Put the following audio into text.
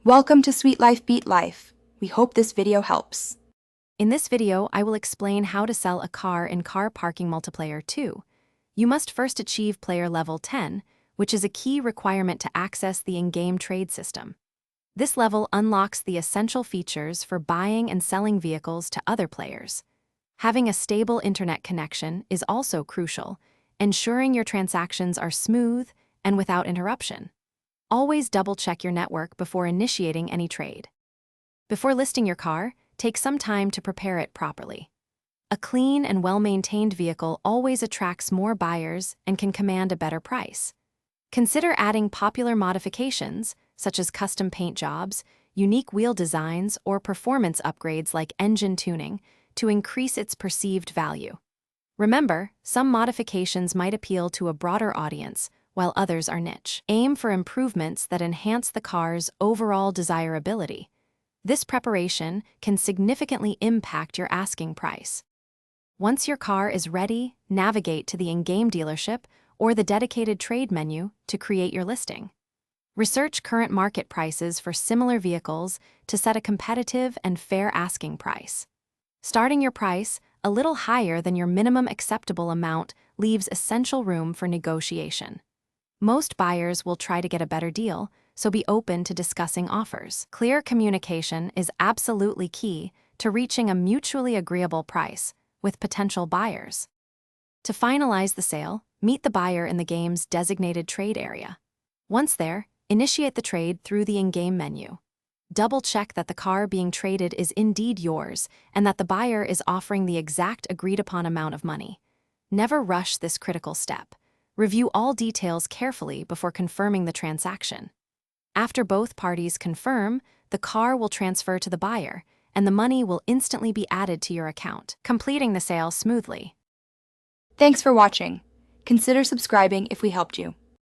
Welcome to Sweet Life Beat Life. We hope this video helps. In this video, I will explain how to sell a car in Car Parking Multiplayer 2. You must first achieve player level 10, which is a key requirement to access the in-game trade system. This level unlocks the essential features for buying and selling vehicles to other players. Having a stable internet connection is also crucial, ensuring your transactions are smooth and without interruption. Always double-check your network before initiating any trade. Before listing your car, take some time to prepare it properly. A clean and well-maintained vehicle always attracts more buyers and can command a better price. Consider adding popular modifications, such as custom paint jobs, unique wheel designs, or performance upgrades like engine tuning, to increase its perceived value. Remember, some modifications might appeal to a broader audience, while others are niche. Aim for improvements that enhance the car's overall desirability. This preparation can significantly impact your asking price. Once your car is ready, navigate to the in-game dealership or the dedicated trade menu to create your listing. Research current market prices for similar vehicles to set a competitive and fair asking price. Starting your price a little higher than your minimum acceptable amount leaves essential room for negotiation. Most buyers will try to get a better deal, so be open to discussing offers. Clear communication is absolutely key to reaching a mutually agreeable price with potential buyers. To finalize the sale, meet the buyer in the game's designated trade area. Once there, initiate the trade through the in-game menu. Double-check that the car being traded is indeed yours and that the buyer is offering the exact agreed-upon amount of money. Never rush this critical step. Review all details carefully before confirming the transaction. After both parties confirm, the car will transfer to the buyer, and the money will instantly be added to your account, completing the sale smoothly. Thanks for watching. Consider subscribing if we helped you.